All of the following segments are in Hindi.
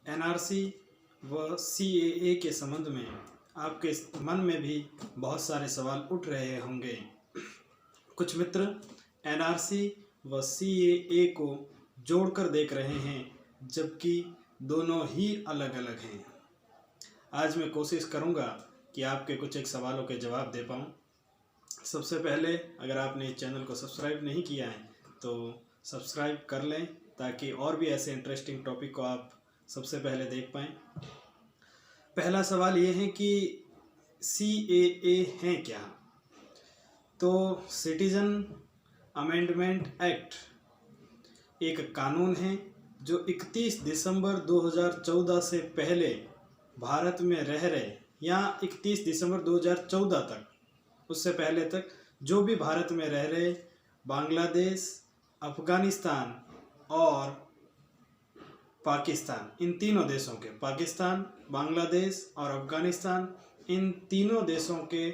एनआरसी व सीएए के संबंध में आपके मन में भी बहुत सारे सवाल उठ रहे होंगे। कुछ मित्र एनआरसी व सीएए को जोड़कर देख रहे हैं, जबकि दोनों ही अलग अलग हैं। आज मैं कोशिश करूंगा कि आपके कुछ एक सवालों के जवाब दे पाऊँ। सबसे पहले अगर आपने इस चैनल को सब्सक्राइब नहीं किया है तो सब्सक्राइब कर लें, ताकि और भी ऐसे इंटरेस्टिंग टॉपिक को आप सबसे पहले देख पाएँ। पहला सवाल ये है कि सीएए है क्या? तो सिटीजन अमेंडमेंट एक्ट एक कानून है जो 31 दिसंबर 2014 से पहले भारत में रह रहे या 31 दिसंबर 2014 तक, उससे पहले तक जो भी भारत में रह रहे बांग्लादेश, अफ़गानिस्तान और पाकिस्तान, इन तीनों देशों के, पाकिस्तान, बांग्लादेश और अफ़गानिस्तान, इन तीनों देशों के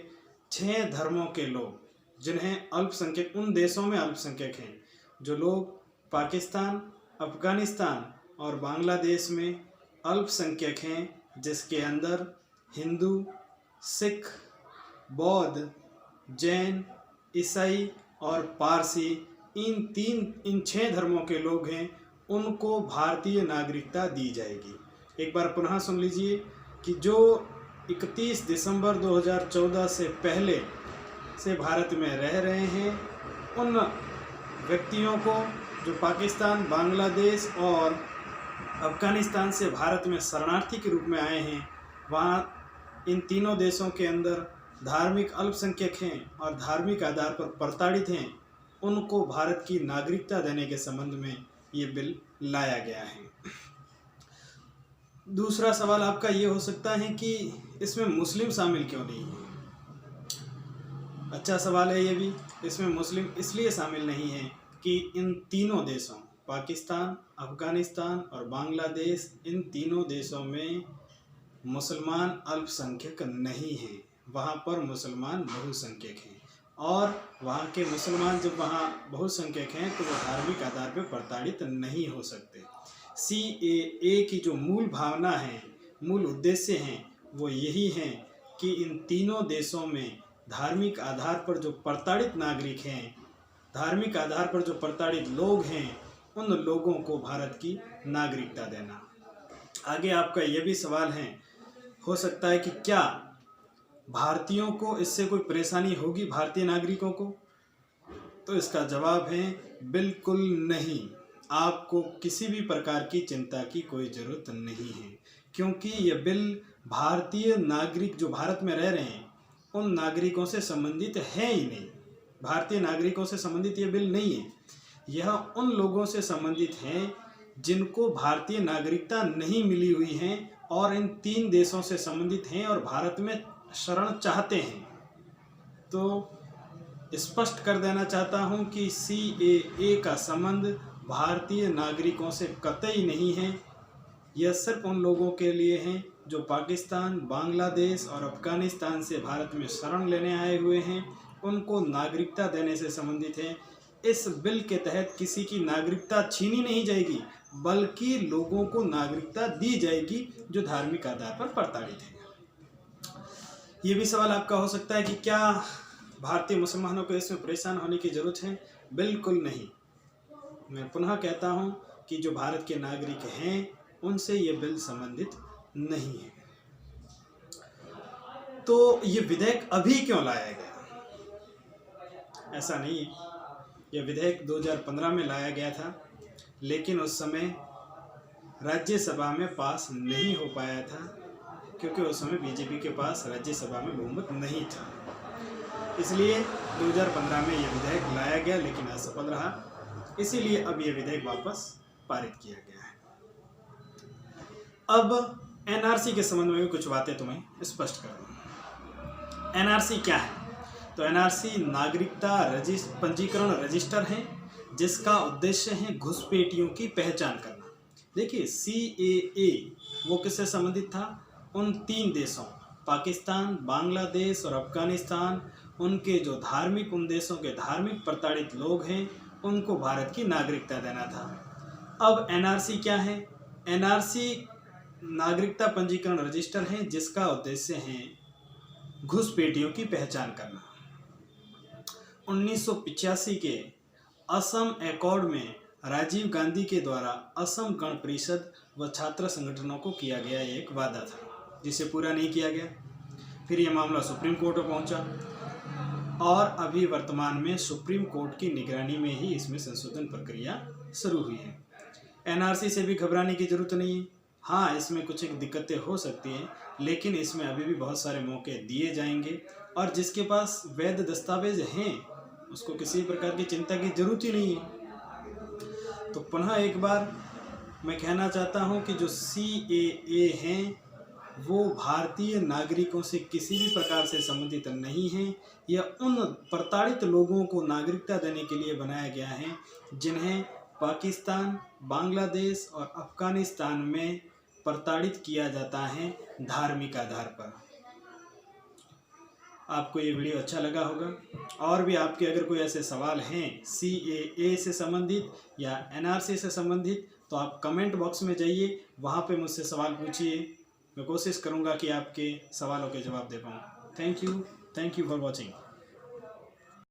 6 धर्मों के लोग, जिन्हें अल्पसंख्यक, उन देशों में अल्पसंख्यक हैं जो लोग पाकिस्तान, अफ़गानिस्तान और बांग्लादेश में अल्पसंख्यक हैं, जिसके अंदर हिंदू, सिख, बौद्ध, जैन, ईसाई और पारसी, इन 6 धर्मों के लोग हैं, उनको भारतीय नागरिकता दी जाएगी। एक बार पुनः सुन लीजिए कि जो 31 दिसंबर 2014 से पहले से भारत में रह रहे हैं, उन व्यक्तियों को जो पाकिस्तान, बांग्लादेश और अफ़गानिस्तान से भारत में शरणार्थी के रूप में आए हैं, वहाँ इन तीनों देशों के अंदर धार्मिक अल्पसंख्यक हैं और धार्मिक आधार पर प्रताड़ित हैं, उनको भारत की नागरिकता देने के संबंध में ये बिल लाया गया है। दूसरा सवाल आपका ये हो सकता है कि इसमें मुस्लिम शामिल क्यों नहीं है? अच्छा सवाल है ये भी। इसमें मुस्लिम इसलिए शामिल नहीं है कि इन तीनों देशों, पाकिस्तान, अफ़गानिस्तान और बांग्लादेश, इन तीनों देशों में मुसलमान अल्पसंख्यक नहीं हैं। वहाँ पर मुसलमान बहुसंख्यक हैं, और वहाँ के मुसलमान जब वहाँ बहुसंख्यक हैं तो वो धार्मिक आधार पर प्रताड़ित नहीं हो सकते। सीएए की जो मूल भावना है, मूल उद्देश्य हैं, वो यही हैं कि इन तीनों देशों में धार्मिक आधार पर जो प्रताड़ित नागरिक हैं, धार्मिक आधार पर जो प्रताड़ित लोग हैं, उन लोगों को भारत की नागरिकता देना। आगे आपका ये भी सवाल है, हो सकता है कि क्या भारतीयों को इससे कोई परेशानी होगी, भारतीय नागरिकों को? तो इसका जवाब है बिल्कुल नहीं। आपको किसी भी प्रकार की चिंता की कोई ज़रूरत नहीं है, क्योंकि यह बिल भारतीय नागरिक जो भारत में रह रहे हैं उन नागरिकों से संबंधित है ही नहीं। भारतीय नागरिकों से संबंधित ये बिल नहीं है। यह उन लोगों से संबंधित है जिनको भारतीय नागरिकता नहीं मिली हुई है और इन 3 देशों से संबंधित हैं और भारत में शरण चाहते हैं। तो स्पष्ट कर देना चाहता हूं कि सीएए का संबंध भारतीय नागरिकों से कतई नहीं है। यह सिर्फ उन लोगों के लिए है जो पाकिस्तान, बांग्लादेश और अफ़गानिस्तान से भारत में शरण लेने आए हुए हैं, उनको नागरिकता देने से संबंधित है। इस बिल के तहत किसी की नागरिकता छीनी नहीं जाएगी, बल्कि लोगों को नागरिकता दी जाएगी जो धार्मिक आधार पर प्रताड़ित हैं। ये भी सवाल आपका हो सकता है कि क्या भारतीय मुसलमानों को इसमें परेशान होने की ज़रूरत है? बिल्कुल नहीं। मैं पुनः कहता हूँ कि जो भारत के नागरिक हैं उनसे ये बिल संबंधित नहीं है। तो ये विधेयक अभी क्यों लाया गया? ऐसा नहीं है। यह विधेयक 2015 में लाया गया था, लेकिन उस समय राज्यसभा में पास नहीं हो पाया था, क्योंकि उस समय बीजेपी के पास राज्यसभा में बहुमत नहीं था। इसलिए 2015 में यह विधेयक लाया गया, लेकिन असफल रहा। इसीलिए अब यह विधेयक वापस पारित किया गया है। अब एनआरसी के संबंध में भी कुछ बातें तुम्हें स्पष्ट कर दूं। एनआरसी क्या है? तो एनआरसी नागरिकता पंजीकरण रजिस्टर है, जिसका उद्देश्य है घुसपैठियों की पहचान करना। देखिए, सीएए वो किससे संबंधित था? उन 3 देशों, पाकिस्तान, बांग्लादेश और अफ़गानिस्तान, उनके जो धार्मिक, उन देशों के धार्मिक प्रताड़ित लोग हैं, उनको भारत की नागरिकता देना था। अब एनआरसी क्या है? एनआरसी नागरिकता पंजीकरण रजिस्टर है, जिसका उद्देश्य है घुसपैठियों की पहचान करना। 1985 के असम एकॉर्ड में राजीव गांधी के द्वारा असम गण परिषद व छात्र संगठनों को किया गया एक वादा था, जिसे पूरा नहीं किया गया। फिर यह मामला सुप्रीम कोर्ट में पहुंचा और अभी वर्तमान में सुप्रीम कोर्ट की निगरानी में ही इसमें संशोधन प्रक्रिया शुरू हुई है। एनआरसी से भी घबराने की जरूरत नहीं है। हाँ, इसमें कुछ एक दिक्कतें हो सकती हैं, लेकिन इसमें अभी भी बहुत सारे मौके दिए जाएंगे और जिसके पास वैध दस्तावेज हैं उसको किसी प्रकार की चिंता की जरूरत ही नहीं है। तो पुनः एक बार मैं कहना चाहता हूं कि जो CAA हैं वो भारतीय नागरिकों से किसी भी प्रकार से संबंधित नहीं है। यह उन प्रताड़ित लोगों को नागरिकता देने के लिए बनाया गया है जिन्हें पाकिस्तान, बांग्लादेश और अफगानिस्तान में प्रताड़ित किया जाता है धार्मिक आधार पर। आपको ये वीडियो अच्छा लगा होगा और भी आपके अगर कोई ऐसे सवाल हैं CAA से संबंधित या NRC से संबंधित तो आप कमेंट बॉक्स में जाइए, वहाँ पे मुझसे सवाल पूछिए। मैं कोशिश करूँगा कि आपके सवालों के जवाब दे पाऊँ। Thank you for watching.